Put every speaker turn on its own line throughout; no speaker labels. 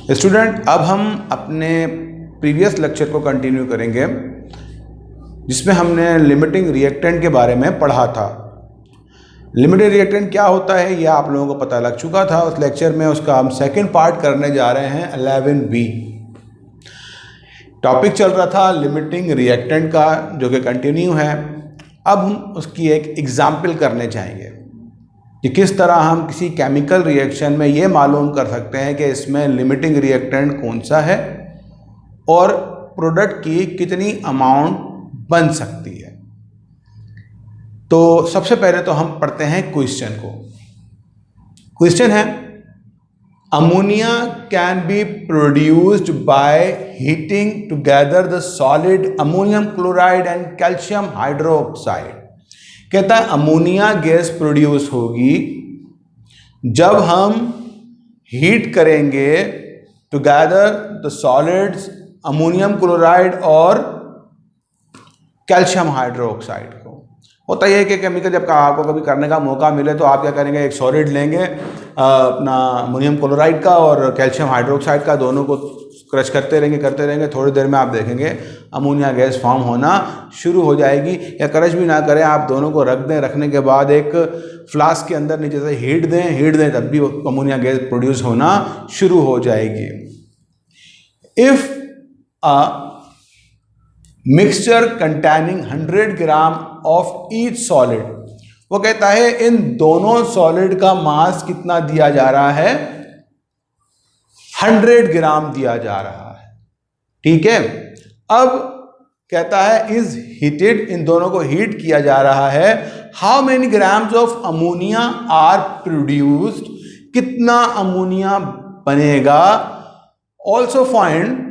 Student, अब हम अपने प्रीवियस लेक्चर को कंटिन्यू करेंगे जिसमें हमने लिमिटिंग रिएक्टेंट के बारे में पढ़ा था। लिमिटिंग रिएक्टेंट क्या होता है ये आप लोगों को पता लग चुका था उस लेक्चर में। उसका हम सेकंड पार्ट करने जा रहे हैं 11B। टॉपिक चल रहा था लिमिटिंग रिएक्टेंट का जो कि कंटिन्यू है। अब हम उसकी एक एग्जाम्पल करने जाएंगे कि किस तरह हम किसी केमिकल रिएक्शन में ये मालूम कर सकते हैं कि इसमें लिमिटिंग रिएक्टेंट कौन सा है और प्रोडक्ट की कितनी अमाउंट बन सकती है। तो सबसे पहले तो हम पढ़ते हैं क्वेश्चन को। क्वेश्चन है, ammonia can be produced by heating together the solid ammonium chloride and calcium hydroxide. कहता है अमोनिया गैस प्रोड्यूस होगी जब हम हीट करेंगे together the solids ammonium chloride और कैल्शियम हाइड्रोक्साइड को। होता यह है कि केमिकल जब आपको कभी करने का मौका मिले तो आप क्या करेंगे, एक सॉलिड लेंगे अपना अमोनियम क्लोराइड का और कैल्शियम हाइड्रोक्साइड का, दोनों को क्रश करते रहेंगे। थोड़ी देर में आप देखेंगे अमोनिया गैस फॉर्म होना शुरू हो जाएगी। या क्रश भी ना करें, आप दोनों को रख दें, रखने के बाद एक फ्लास्क के अंदर नीचे से हीट दें तब भी अमोनिया गैस प्रोड्यूस होना शुरू हो जाएगी। If a mixture containing 100 gram of each solid, वो कहता है इन दोनों सॉलिड का मास कितना दिया जा रहा है, 100 ग्राम दिया जा रहा है। ठीक है, अब कहता है इज हीटेड, इन दोनों को हीट किया जा रहा है। How many grams of ammonia are produced, कितना अमोनिया बनेगा। Also find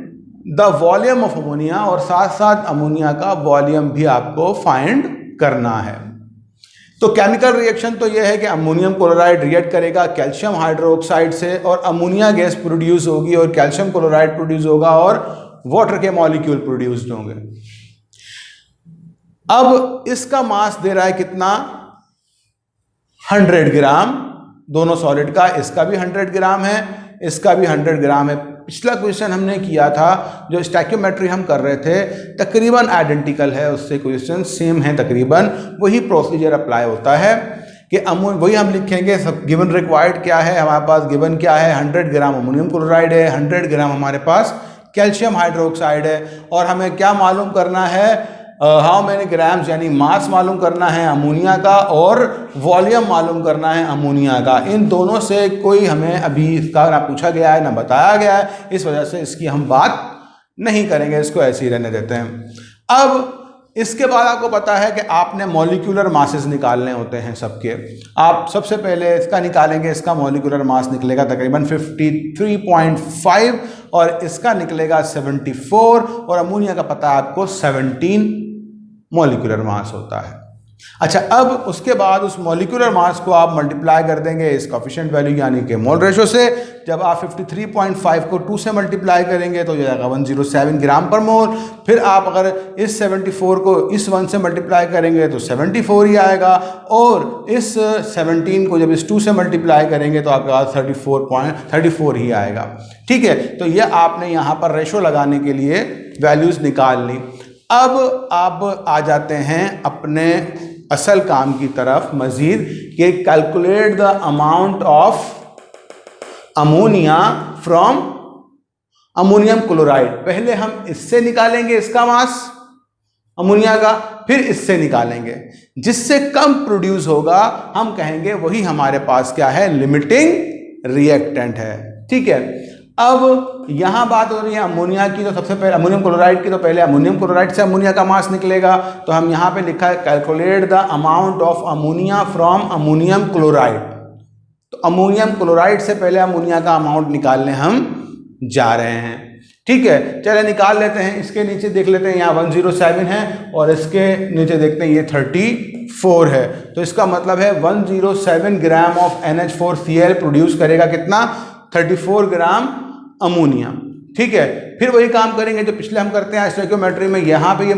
the volume of ammonia, और साथ साथ अमोनिया का वॉल्यूम भी आपको फाइंड करना है। तो केमिकल रिएक्शन तो यह है कि अमोनियम क्लोराइड रिएक्ट करेगा कैल्शियम हाइड्रोक्साइड से और अमोनिया गैस प्रोड्यूस होगी और कैल्शियम क्लोराइड प्रोड्यूस होगा और वाटर के मॉलिक्यूल प्रोड्यूस्ड होंगे। अब इसका मास दे रहा है कितना, 100 ग्राम दोनों सॉलिड का। इसका भी 100 ग्राम है, इसका भी 100 ग्राम है। पिछला क्वेश्चन हमने किया था जो स्टैक्योमेट्री हम कर रहे थे, तकरीबन आइडेंटिकल है, उससे क्वेश्चन सेम है, तकरीबन वही प्रोसीजर अप्लाई होता है कि वही हम लिखेंगे। सब गिवन रिक्वायर्ड क्या है हमारे पास, गिवन क्या है, 100 ग्राम अमोनियम क्लोराइड है, 100 ग्राम हमारे पास कैल्शियम हाइड्रोक्साइड है, और हमें क्या मालूम करना है, हाउ मेनी ग्राम्स यानी मास मालूम करना है अमोनिया का और वॉल्यूम मालूम करना है अमोनिया का। इन दोनों से कोई हमें अभी इसका ना पूछा गया है ना बताया गया है, इस वजह से इसकी हम बात नहीं करेंगे, इसको ऐसे ही रहने देते हैं। अब इसके बाद आपको पता है कि आपने मॉलिक्यूलर मासेस निकालने होते हैं सबके। आप सबसे पहले इसका निकालेंगे, इसका मॉलिक्यूलर मास निकलेगा तकरीबन 53.5 और इसका निकलेगा 74, और अमोनिया का पता है आपको 17 मॉलिक्यूलर मास होता है। अच्छा, अब उसके बाद उस मॉलिक्यूलर मास को आप मल्टीप्लाई कर देंगे इस कोफिशिएंट वैल्यू यानी कि मोल रेशो से। जब आप 53.5 को 2 से मल्टीप्लाई करेंगे तो ये आएगा 107 ग्राम पर मोल। फिर आप अगर इस 74 को इस 1 से मल्टीप्लाई करेंगे तो 74 ही आएगा, और इस 17 को जब इस 2 से मल्टीप्लाई करेंगे तो आपका 34 ही आएगा। ठीक है, तो ये आपने यहाँ पर रेशो लगाने के लिए वैल्यूज़ निकाल ली। अब आप आ जाते हैं अपने असल काम की तरफ मजीद, कि calculate the amount of ammonia from ammonium chloride. पहले हम इससे निकालेंगे इसका मास अमोनिया का, फिर इससे निकालेंगे। जिससे कम प्रोड्यूस होगा हम कहेंगे वही हमारे पास क्या है, लिमिटिंग रिएक्टेंट है। ठीक है, अब यहां बात हो रही है अमोनिया की, तो सबसे पहले अमोनियम क्लोराइड की, तो पहले अमोनियम क्लोराइड से अमोनिया का मास निकलेगा। तो हम यहां पे लिखा है calculate the amount of ammonia from ammonium chloride. तो अमोनियम क्लोराइड से पहले अमोनिया का अमाउंट निकालने हम जा रहे हैं। ठीक है, चले निकाल लेते हैं। इसके नीचे देख लेते हैं, यहाँ 107 है और इसके नीचे देखते हैं ये 34 है। तो इसका मतलब है 107 ग्राम ऑफ NH4Cl प्रोड्यूस करेगा कितना, 34 ग्राम अमोनिया। ठीक है, फिर वही काम करेंगे जो पिछले हम करते हैं स्टोइकियोमेट्री में। यहाँ पे ये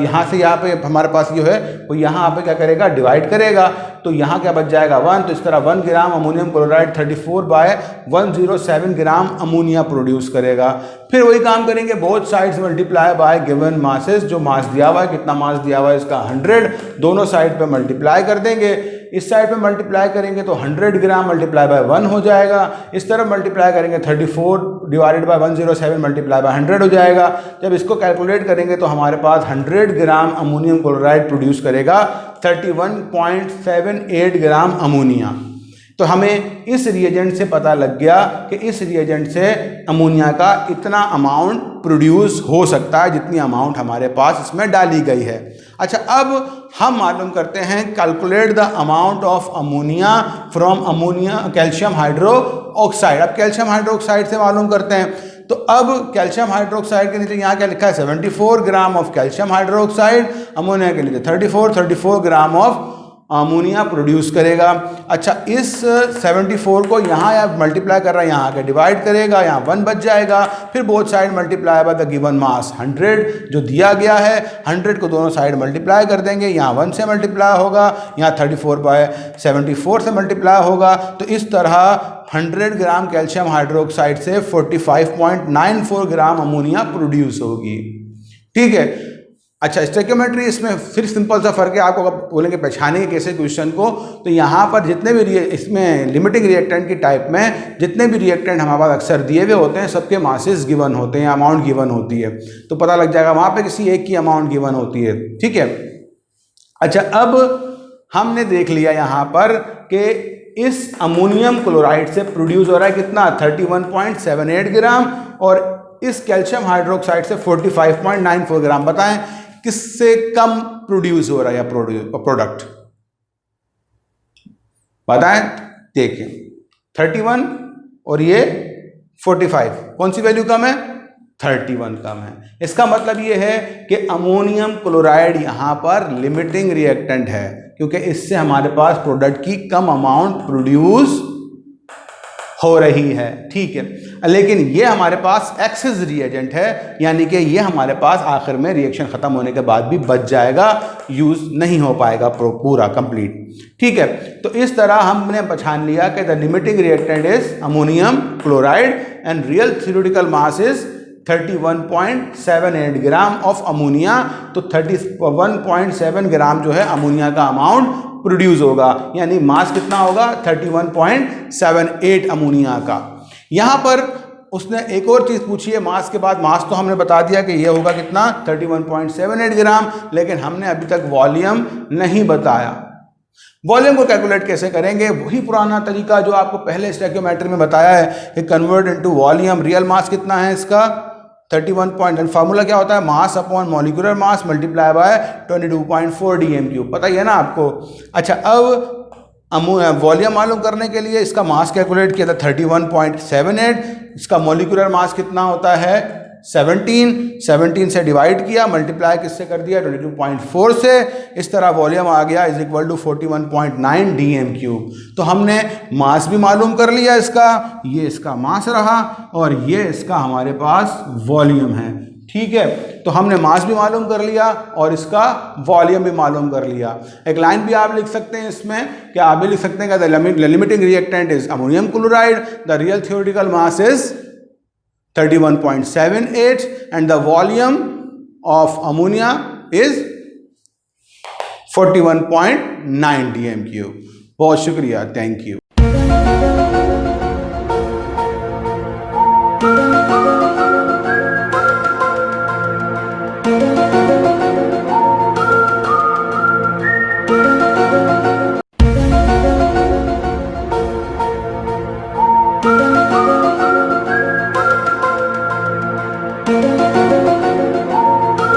यहाँ से यहाँ पे हमारे पास ये है, वो यहाँ पे क्या करेगा, डिवाइड करेगा, तो यहाँ क्या बच जाएगा 1, तो इस तरह 1 gram ammonium chloride 34/107 gram ammonia produce करेगा। फिर वही काम करेंगे, both sides multiply by given masses, जो मास दिया हुआ है, कितना मास दिया हुआ है इसका 100, दोनों साइड पे मल्टीप्लाई कर देंगे। इस साइड पे मल्टीप्लाई करेंगे तो 100 ग्राम मल्टीप्लाई बाय 1 हो जाएगा, इस तरफ मल्टीप्लाई करेंगे 34 डिवाइडेड बाय 107 मल्टीप्लाई बाय 100 हो जाएगा। जब इसको कैलकुलेट करेंगे तो हमारे पास 100 ग्राम अमोनियम क्लोराइड प्रोड्यूस करेगा 31.78 ग्राम अमोनिया। तो हमें इस रिएजेंट से पता लग गया कि इस रिएजेंट से अमोनिया का इतना अमाउंट प्रोड्यूस हो सकता है जितनी अमाउंट हमारे पास इसमें डाली गई है। अच्छा, अब हम मालूम करते हैं calculate the amount of ammonia from ammonia calcium hydroxide. अब कैल्शियम हाइड्रोक्साइड से मालूम करते हैं, तो अब कैल्शियम हाइड्रोक्साइड के नीचे यहाँ क्या लिखा है 74 gram of calcium hydroxide, ammonia के नीचे 34 ग्राम ऑफ अमोनिया प्रोड्यूस करेगा। अच्छा, इस 74 को यहाँ या मल्टीप्लाई कर रहा है, यहाँ आके डिवाइड करेगा, यहाँ 1 बच जाएगा, फिर both side multiply by the given mass 100 जो दिया गया है, 100 को दोनों साइड मल्टीप्लाई कर देंगे, यहाँ 1 से मल्टीप्लाई होगा, यहाँ 34/74 से मल्टीप्लाई होगा, तो इस तरह 100 ग्राम कैल्शियम हाइड्रोक्साइड से 45.94 ग्राम अमोनिया प्रोड्यूस होगी। ठीक है। अच्छा, स्टोइकियोमेट्री इसमें फिर सिंपल सा फर्क है, आपको अगर बोलेंगे पहचानेंगे कैसे क्वेश्चन को, तो यहाँ पर जितने भी इसमें लिमिटिंग रिएक्टेंट की टाइप में जितने भी रिएक्टेंट हमारे पास अक्सर दिए हुए होते हैं, सबके मासेस गिवन होते हैं, अमाउंट गिवन होती है, तो पता लग जाएगा वहाँ पे किसी एक की अमाउंट गिवन होती है। ठीक है। अच्छा, अब हमने देख लिया यहाँ पर कि इस अमोनियम क्लोराइड से प्रोड्यूस हो रहा है कितना 31.78 ग्राम, और इस कैल्शियम हाइड्रोक्साइड से 45.94 ग्राम। बताएं किससे कम प्रोड्यूस हो रहा है या प्रोडक्ट बताएं। देखिए 31 और ये 45, कौन सी वैल्यू कम है? 31 कम है। इसका मतलब ये है कि अमोनियम क्लोराइड यहाँ पर लिमिटिंग रिएक्टेंट है, क्योंकि इससे हमारे पास प्रोडक्ट की कम अमाउंट प्रोड्यूस हो रही है। ठीक है, लेकिन ये हमारे पास एक्सेस रिएजेंट है, यानी कि ये हमारे पास आखिर में रिएक्शन ख़त्म होने के बाद भी बच जाएगा, यूज़ नहीं हो पाएगा पूरा कंप्लीट। ठीक है, तो इस तरह हमने पहचान लिया कि the limiting reactant is ammonium chloride and real theoretical mass is 31.78 gram of ammonia. तो 31.7 ग्राम जो है अमोनिया का अमाउंट प्रोड्यूस होगा, यानी मास कितना होगा 31.78 अमोनिया का। यहाँ पर उसने एक और चीज़ पूछी है मास के बाद। मास तो हमने बता दिया कि ये होगा कितना 31.78 ग्राम, लेकिन हमने अभी तक वॉल्यूम नहीं बताया। वॉल्यूम को कैलकुलेट कैसे करेंगे? वही पुराना तरीका जो आपको पहले स्टोइकियोमेट्री में बताया है कि कन्वर्ट इनटू वॉल्यूम। रियल मास कितना है इसका 31 पॉइंट, फार्मूला क्या होता है mass upon molecular mass multiply by 22.4 dm³, पता ही है ना आपको। अच्छा, अब वॉल्यूम मालूम करने के लिए इसका मास कैलकुलेट किया था 31.78, इसका मॉलिक्यूलर मास कितना होता है 17 से डिवाइड किया, मल्टीप्लाई किससे कर दिया 22.4 से, इस तरह वॉल्यूम आ गया इज इक्वल टू 41.9 dm³। तो हमने मास भी मालूम कर लिया इसका, ये इसका मास रहा और ये इसका हमारे पास वॉल्यूम है। ठीक है, तो हमने मास भी मालूम कर लिया और इसका वॉल्यूम भी मालूम कर लिया। एक लाइन भी आप लिख सकते हैं इसमें, क्या आप भी लिख सकते हैं कि the limiting reactant is ammonium chloride, the real theoretical mass is 31.78 and the volume of ammonia is 41.9 dm³। बहुत शुक्रिया, थैंक यू।
Thank you.